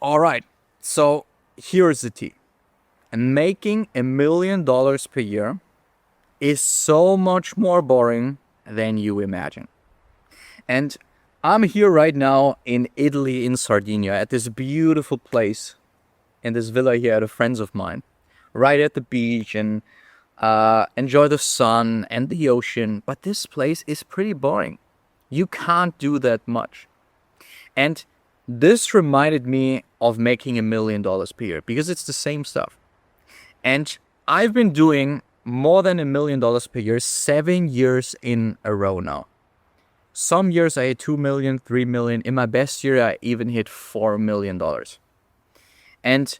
All right. So here's the tea. And making $1 million per year is so much more boring than you imagine. And I'm here right now in Italy, in Sardinia, at this beautiful place, in this villa here at a friend's of mine, right at the beach, and enjoy the sun and the ocean. But this place is pretty boring. You can't do that much. And this reminded me of making $1 million per year because it's the same stuff. And I've been doing more than $1 million per year 7 years in a row now. Some years I hit 2 million, 3 million. In my best year, I even hit $4 million. And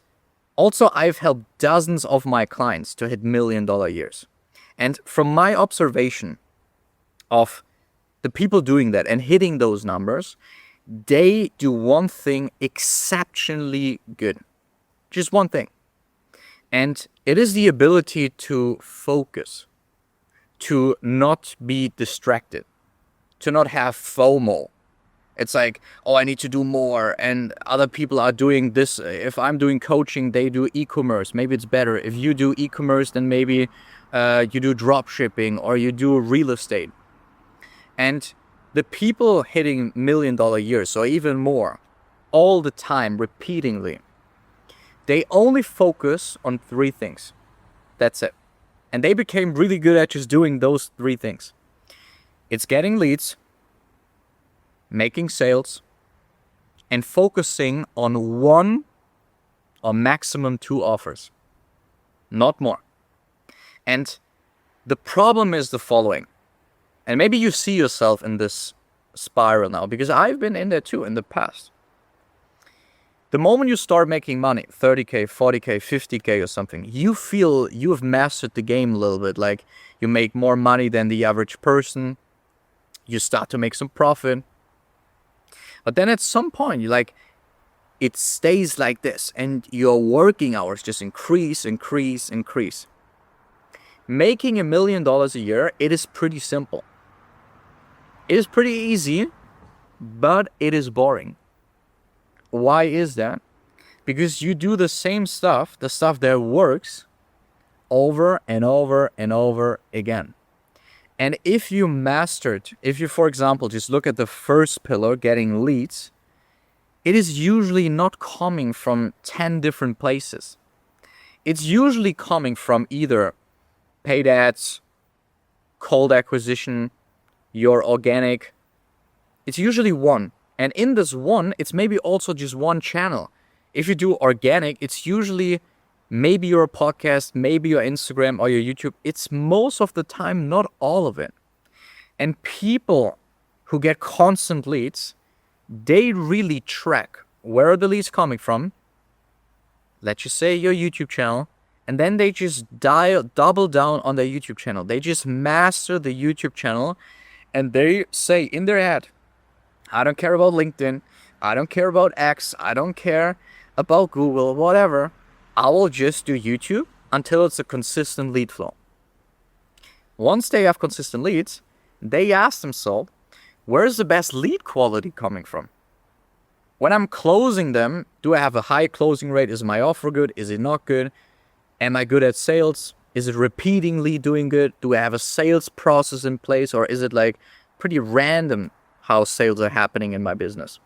also, I've helped dozens of my clients to hit $1 million years. And from my observation of the people doing that and hitting those numbers, they do one thing exceptionally good. Just one thing. And it is the ability to focus, to not be distracted, to not have FOMO. It's like, oh, I need to do more, and other people are doing this. If I'm doing coaching, they do e-commerce. Maybe it's better. If you do e-commerce, then maybe you do drop shipping or you do real estate. And the people hitting $1 million years or even more all the time, repeatedly, they only focus on 3 things. That's it. And they became really good at just doing those 3 things. It's getting leads, making sales, and focusing on 1 or maximum 2 offers. Not more. And the problem is the following. And maybe you see yourself in this spiral now, because I've been in there too in the past. The moment you start making money, 30K, 40K, 50K or something, you feel you have mastered the game a little bit. Like you make more money than the average person. You start to make some profit. But then at some point, it stays like this and your working hours just increase. Making $1 million a year, it is pretty simple. It is pretty easy, but it is boring. Why is that? Because you do the same stuff, the stuff that works, over and over and over again. And if you, for example, just look at the first pillar, getting leads, it is usually not coming from 10 different places. It's usually coming from either paid ads, cold acquisition, your organic. It's usually one. And in this one, it's maybe also just one channel. If you do organic, it's usually maybe your podcast, maybe your Instagram or your YouTube. It's most of the time not all of it. And people who get constant leads, they really track where are the leads coming from. Let's just say your YouTube channel. And then they just double down on their YouTube channel. They just master the YouTube channel. And they say in their ad, I don't care about LinkedIn. I don't care about X. I don't care about Google, whatever. I will just do YouTube until it's a consistent lead flow. Once they have consistent leads, they ask themselves, where's the best lead quality coming from? When I'm closing them, do I have a high closing rate? Is my offer good? Is it not good? Am I good at sales? Is it repeatingly doing good? Do I have a sales process in place? Or is it like pretty random how sales are happening in my business?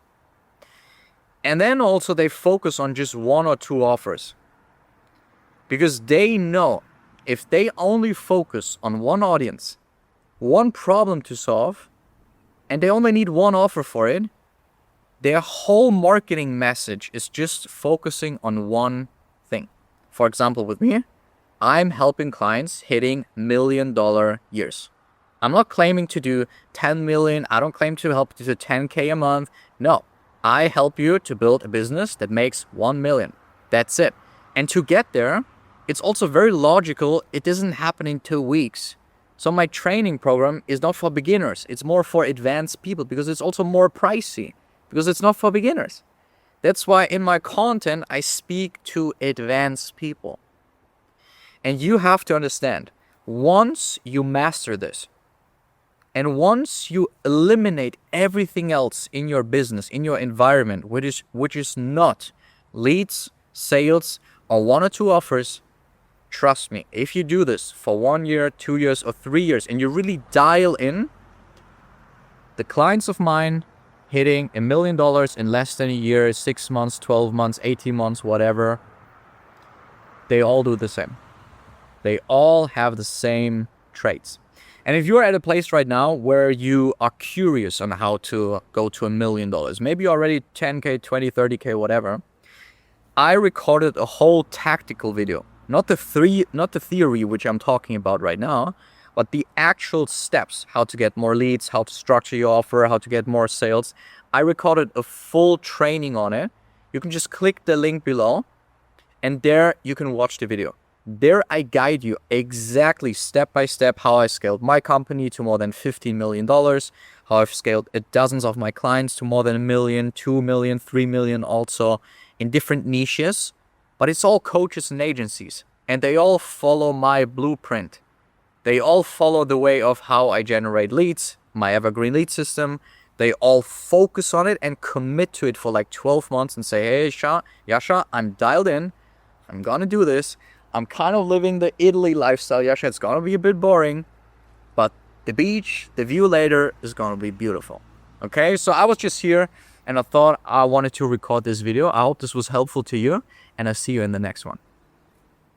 And then also they focus on just 1 or 2 offers. Because they know if they only focus on one audience, one problem to solve, and they only need 1 offer for it, their whole marketing message is just focusing on one thing. For example, with me, I'm helping clients hitting $1 million years. I'm not claiming to do 10 million. I don't claim to help you to 10K a month. No, I help you to build a business that makes 1 million. That's it. And to get there, it's also very logical. It doesn't happen in 2 weeks. So my training program is not for beginners. It's more for advanced people because it's also more pricey because it's not for beginners. That's why in my content, I speak to advanced people. And you have to understand, once you master this, and once you eliminate everything else in your business, in your environment, which is not leads, sales, or 1 or 2 offers, trust me, if you do this for 1 year, 2 years, or 3 years, and you really dial in, the clients of mine hitting $1 million in less than a year, 6 months, 12 months, 18 months, whatever, they all do the same. They all have the same traits. And if you're at a place right now where you are curious on how to go to $1 million, maybe already 10K, 20, 30K, whatever, I recorded a whole tactical video. Not the theory which I'm talking about right now, but the actual steps, how to get more leads, how to structure your offer, how to get more sales. I recorded a full training on it. You can just click the link below and there you can watch the video. There I guide you exactly step by step how I scaled my company to more than $15 million, how I've scaled dozens of my clients to more than $1 million, $2 million, $3 million also in different niches. But it's all coaches and agencies, and they all follow my blueprint. They all follow the way of how I generate leads, my evergreen lead system. They all focus on it and commit to it for like 12 months and say, hey, Yasha, I'm dialed in. I'm going to do this. I'm kind of living the Italy lifestyle, Yasha. It's going to be a bit boring, but the beach, the view later is going to be beautiful. Okay, so I was just here and I thought I wanted to record this video. I hope this was helpful to you, and I'll see you in the next one.